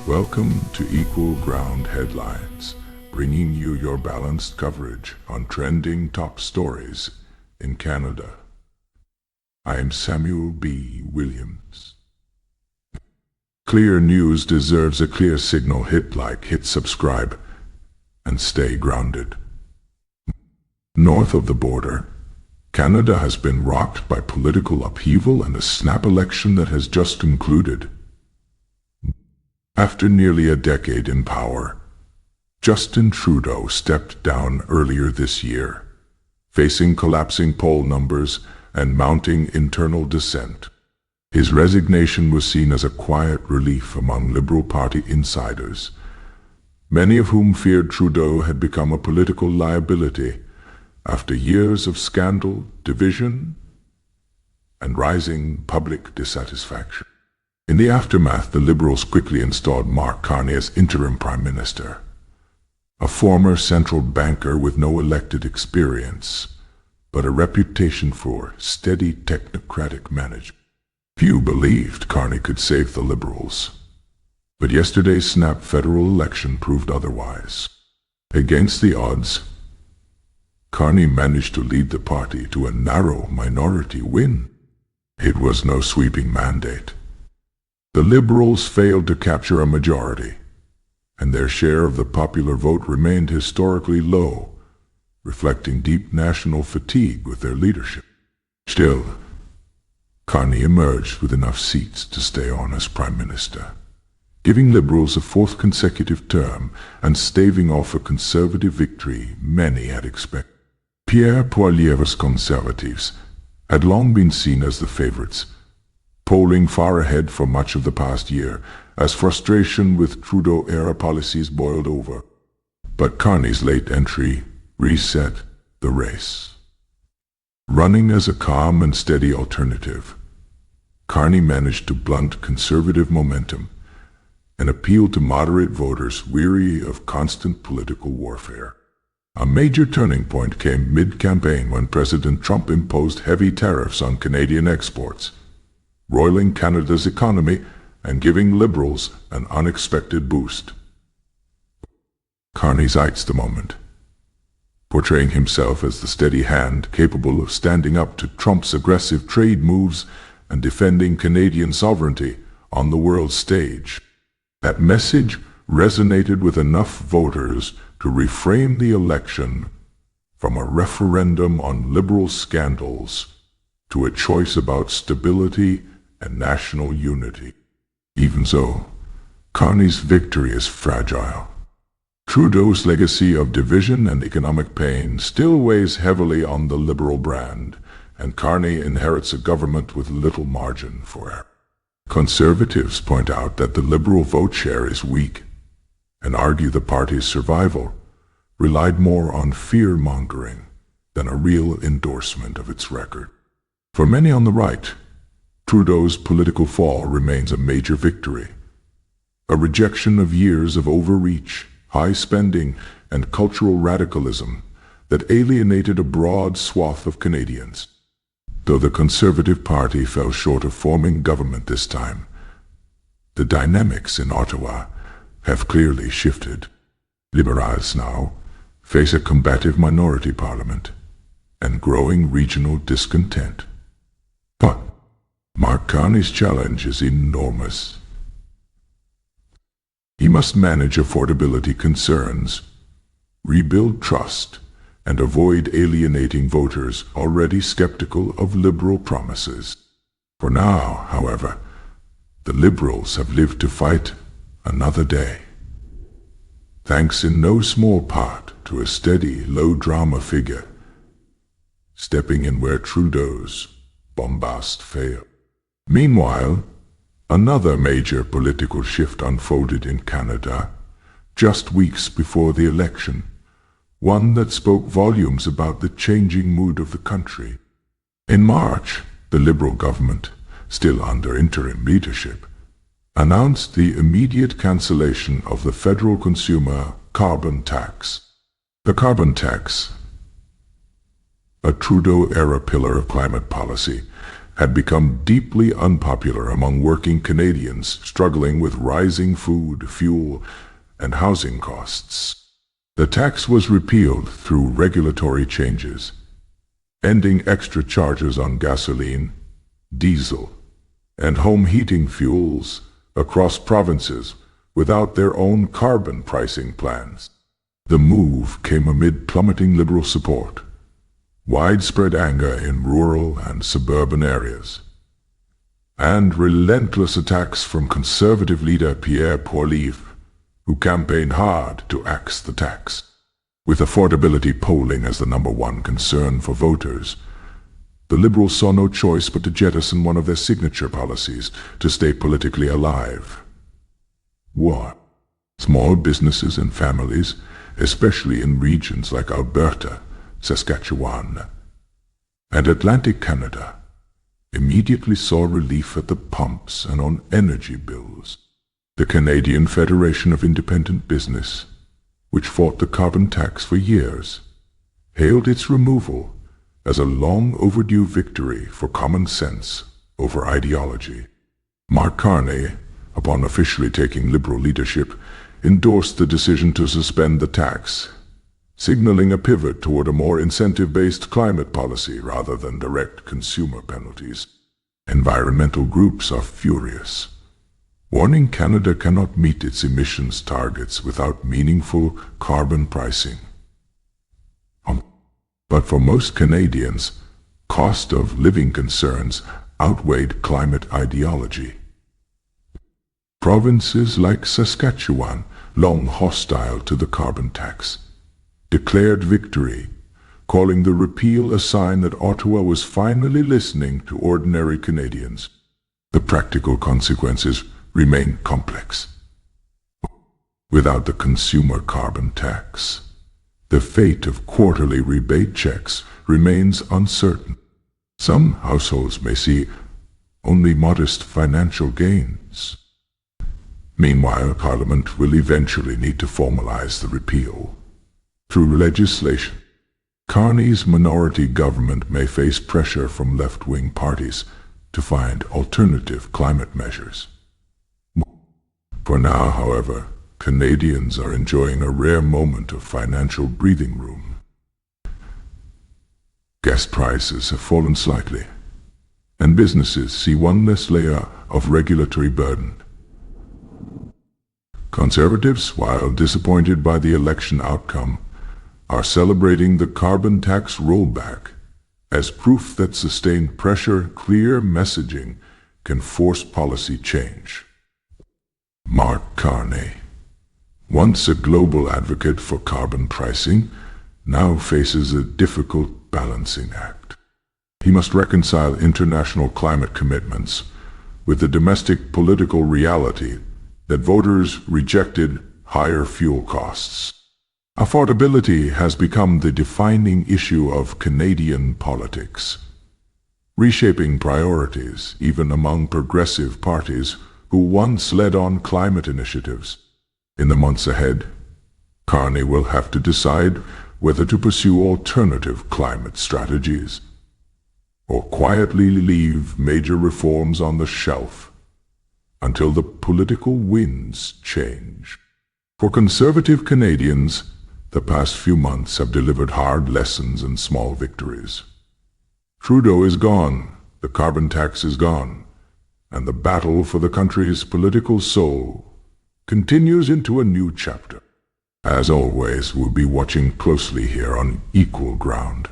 Welcome to Equal Ground Headlines, bringing you your balanced coverage on trending top stories in Canada. I am Samuel B. Williams. Clear news deserves a clear signal. Hit like, hit subscribe, and stay grounded. North of the border, Canada has been rocked by political upheaval and a snap election that has just concluded. After nearly a decade in power, Justin Trudeau stepped down earlier this year, facing collapsing poll numbers and mounting internal dissent. His resignation was seen as a quiet relief among Liberal Party insiders, many of whom feared Trudeau had become a political liability after years of scandal, division, and rising public dissatisfaction. In the aftermath, the Liberals quickly installed Mark Carney as interim Prime Minister, a former central banker with no elected experience, but a reputation for steady technocratic management. Few believed Carney could save the Liberals, but yesterday's snap federal election proved otherwise. Against the odds, Carney managed to lead the party to a narrow minority win. It was no sweeping mandate. The Liberals failed to capture a majority, and their share of the popular vote remained historically low, reflecting deep national fatigue with their leadership. Still, Carney emerged with enough seats to stay on as Prime Minister, giving Liberals a fourth consecutive term and staving off a Conservative victory many had expected. Pierre Poilievre's Conservatives had long been seen as the favorites, polling far ahead for much of the past year as frustration with Trudeau-era policies boiled over. But Carney's late entry reset the race. Running as a calm and steady alternative, Carney managed to blunt Conservative momentum and appeal to moderate voters weary of constant political warfare. A major turning point came mid-campaign when President Trump imposed heavy tariffs on Canadian exports, roiling Canada's economy and giving Liberals an unexpected boost. Carney seized the moment, portraying himself as the steady hand capable of standing up to Trump's aggressive trade moves and defending Canadian sovereignty on the world stage. That message resonated with enough voters to reframe the election from a referendum on Liberal scandals to a choice about stability and national unity. Even so, Carney's victory is fragile. Trudeau's legacy of division and economic pain still weighs heavily on the Liberal brand, and Carney inherits a government with little margin for error. Conservatives point out that the Liberal vote share is weak, and argue the party's survival relied more on fear-mongering than a real endorsement of its record. For many on the right, Trudeau's political fall remains a major victory, a rejection of years of overreach, high spending, and cultural radicalism that alienated a broad swath of Canadians. Though the Conservative Party fell short of forming government this time, the dynamics in Ottawa have clearly shifted. Liberals now face a combative minority parliament and growing regional discontent. But Mark Carney's challenge is enormous. He must manage affordability concerns, rebuild trust, and avoid alienating voters already skeptical of Liberal promises. For now, however, the Liberals have lived to fight another day, thanks in no small part to a steady, low-drama figure, stepping in where Trudeau's bombast failed. Meanwhile, another major political shift unfolded in Canada just weeks before the election, one that spoke volumes about the changing mood of the country. In March, the Liberal government, still under interim leadership, announced the immediate cancellation of the federal consumer carbon tax. The carbon tax, a Trudeau-era pillar of climate policy, had become deeply unpopular among working Canadians struggling with rising food, fuel, and housing costs. The tax was repealed through regulatory changes, ending extra charges on gasoline, diesel, and home heating fuels across provinces without their own carbon pricing plans. The move came amid plummeting Liberal support, widespread anger in rural and suburban areas, and relentless attacks from Conservative leader Pierre, who campaigned hard to axe the tax. With affordability polling as the #1 concern for voters, the Liberals saw no choice but to jettison one of their signature policies to stay politically alive: war. Small businesses and families, especially in regions like Alberta, Saskatchewan, and Atlantic Canada, immediately saw relief at the pumps and on energy bills. The Canadian Federation of Independent Business, which fought the carbon tax for years, hailed its removal as a long overdue victory for common sense over ideology. Mark Carney, upon officially taking Liberal leadership, endorsed the decision to suspend the tax, signaling a pivot toward a more incentive-based climate policy rather than direct consumer penalties. Environmental groups are furious, warning Canada cannot meet its emissions targets without meaningful carbon pricing. But for most Canadians, cost of living concerns outweighed climate ideology. Provinces like Saskatchewan, long hostile to the carbon tax, declared victory, calling the repeal a sign that Ottawa was finally listening to ordinary Canadians. The practical consequences remain complex. Without the consumer carbon tax, the fate of quarterly rebate checks remains uncertain. Some households may see only modest financial gains. Meanwhile, Parliament will eventually need to formalize the repeal through legislation. Carney's minority government may face pressure from left-wing parties to find alternative climate measures. For now, however, Canadians are enjoying a rare moment of financial breathing room. Gas prices have fallen slightly, and businesses see one less layer of regulatory burden. Conservatives, while disappointed by the election outcome, are celebrating the carbon tax rollback as proof that sustained pressure, clear messaging can force policy change. Mark Carney, once a global advocate for carbon pricing, now faces a difficult balancing act. He must reconcile international climate commitments with the domestic political reality that voters rejected higher fuel costs. Affordability has become the defining issue of Canadian politics, reshaping priorities even among progressive parties who once led on climate initiatives. In the months ahead, Carney will have to decide whether to pursue alternative climate strategies or quietly leave major reforms on the shelf until the political winds change. For conservative Canadians, the past few months have delivered hard lessons and small victories. Trudeau is gone, the carbon tax is gone, and the battle for the country's political soul continues into a new chapter. As always, we'll be watching closely here on Equal Ground.